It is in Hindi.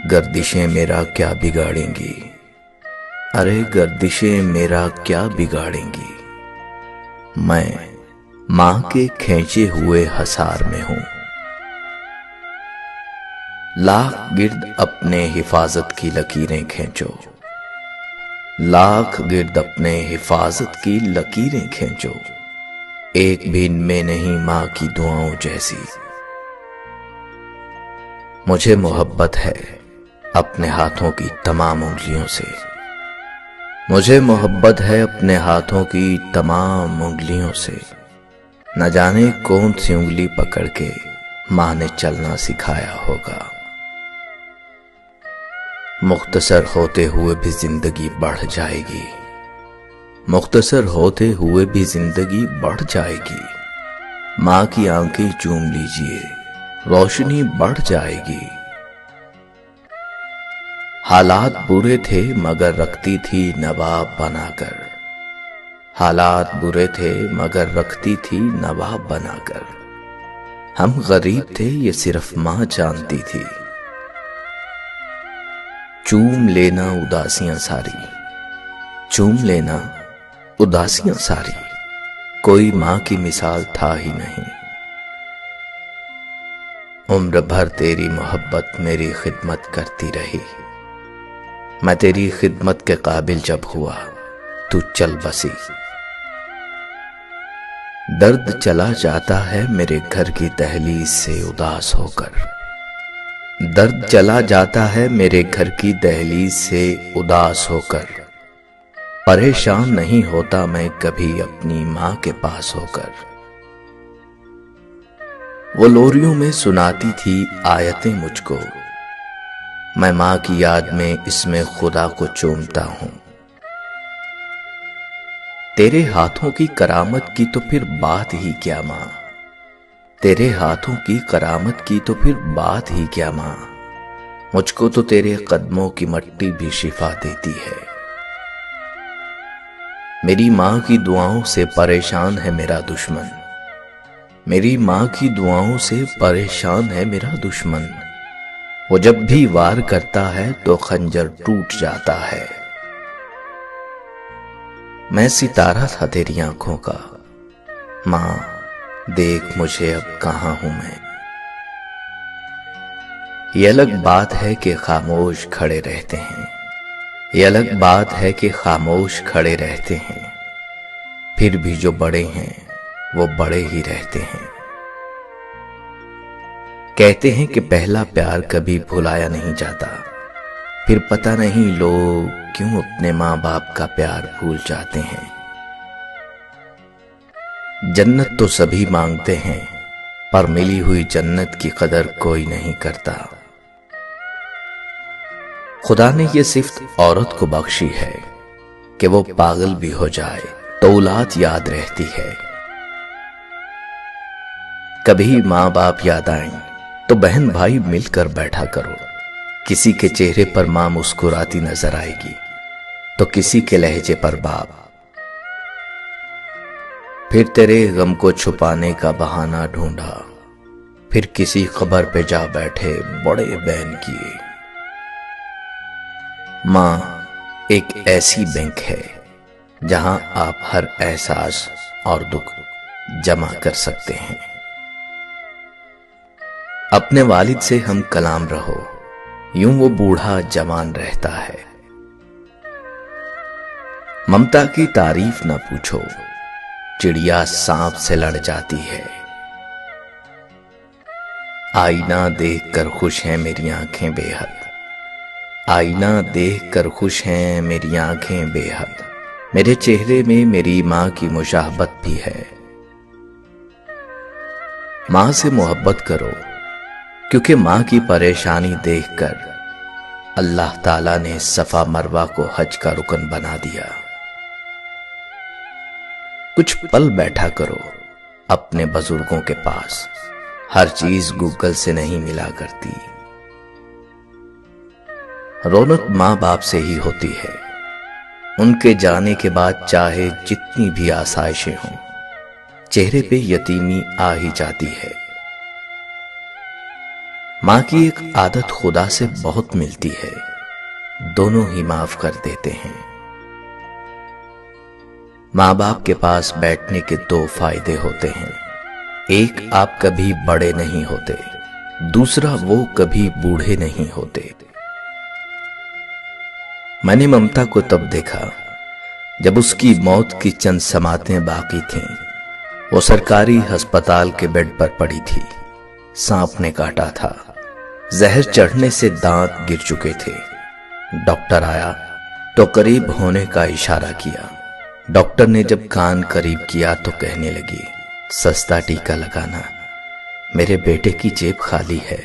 गर्दिशें मेरा क्या बिगाड़ेंगी। अरे गर्दिशें मेरा क्या बिगाड़ेंगी। मैं मां के खींचे हुए हसार में हूं। लाख गिर्द अपने हिफाजत की लकीरें खींचो। लाख गिर्द अपने हिफाजत की लकीरें खींचो। एक भी इनमें नहीं मां की दुआओं जैसी। मुझे मोहब्बत है अपने हाथों की तमाम उंगलियों से। मुझे मोहब्बत है अपने हाथों की तमाम उंगलियों से। न जाने कौन सी उंगली पकड़ के मां ने चलना सिखाया होगा। मुख्तसर होते हुए भी जिंदगी बढ़ जाएगी। मुख्तसर होते हुए भी जिंदगी बढ़ जाएगी। मां की आंखें चूम लीजिए, रोशनी बढ़ जाएगी। हालात बुरे थे मगर रखती थी नवाब बनाकर। हालात बुरे थे मगर रखती थी नवाब बनाकर। हम गरीब थे ये सिर्फ मां जानती थी। चूम लेना उदासियां सारी, चूम लेना उदासियां सारी। कोई मां की मिसाल था ही नहीं। उम्र भर तेरी मोहब्बत मेरी खिदमत करती रही। मैं तेरी खिदमत के काबिल जब हुआ तू चल बसी। दर्द चला जाता है मेरे घर की दहलीज से उदास होकर। दर्द चला जाता है मेरे घर की दहलीज से उदास होकर। परेशान नहीं होता मैं कभी अपनी मां के पास होकर। वो लोरियों में सुनाती थी आयतें मुझको। मैं मां की याद में इसमें खुदा को चूमता हूं। तेरे हाथों की करामत की तो फिर बात ही क्या मां। तेरे हाथों की करामत की तो फिर बात ही क्या मां। मुझको तो तेरे कदमों की मट्टी भी शिफा देती है। मेरी मां की दुआओं से परेशान है मेरा दुश्मन। मेरी मां की दुआओं से परेशान है मेरा दुश्मन। वो जब भी वार करता है तो खंजर टूट जाता है। मैं सितारा था तेरी आंखों का। मां देख मुझे अब कहां हूं मैं। ये अलग बात है कि खामोश खड़े रहते हैं। ये अलग बात है कि खामोश खड़े रहते हैं। फिर भी जो बड़े हैं वो बड़े ही रहते हैं। कहते हैं कि पहला प्यार कभी भुलाया नहीं जाता। फिर पता नहीं लोग क्यों अपने मां बाप का प्यार भूल जाते हैं। जन्नत तो सभी मांगते हैं पर मिली हुई जन्नत की कदर कोई नहीं करता। खुदा ने ये सिर्फ औरत को बख्शी है कि वो पागल भी हो जाए तो औलाद याद रहती है। कभी मां बाप याद आए तो बहन भाई मिलकर बैठा करो। किसी के चेहरे पर मां मुस्कुराती नजर आएगी तो किसी के लहजे पर बाप। फिर तेरे गम को छुपाने का बहाना ढूंढा। फिर किसी खबर पे जा बैठे बड़े बहन किए। मां एक ऐसी बैंक है जहां आप हर एहसास और दुख जमा कर सकते हैं। अपने वालिद से हम कलाम रहो यूं वो बूढ़ा जवान रहता है। ममता की तारीफ न पूछो चिड़िया सांप से लड़ जाती है। आईना देखकर खुश हैं मेरी आंखें बेहद। आईना देखकर खुश हैं मेरी आंखें बेहद। मेरे चेहरे में मेरी मां की मुशाहबत भी है। मां से मोहब्बत करो क्योंकि मां की परेशानी देखकर अल्लाह ताला ने सफा मरवा को हज का रुकन बना दिया। कुछ पल बैठा करो अपने बुजुर्गों के पास। हर चीज गूगल से नहीं मिला करती। रौनक मां बाप से ही होती है। उनके जाने के बाद चाहे जितनी भी आसाइशें हों चेहरे पे यतीमी आ ही जाती है। माँ की एक आदत खुदा से बहुत मिलती है, दोनों ही माफ कर देते हैं। माँ बाप के पास बैठने के दो फायदे होते हैं, एक आप कभी बड़े नहीं होते, दूसरा वो कभी बूढ़े नहीं होते। मैंने ममता को तब देखा जब उसकी मौत की चंद समातें बाकी थीं। वो सरकारी अस्पताल के बेड पर पड़ी थी। सांप ने काटा था, जहर चढ़ने से दांत गिर चुके थे। डॉक्टर आया तो करीब होने का इशारा किया। डॉक्टर ने जब कान करीब किया तो कहने लगी, सस्ता टीका लगाना, मेरे बेटे की जेब खाली है।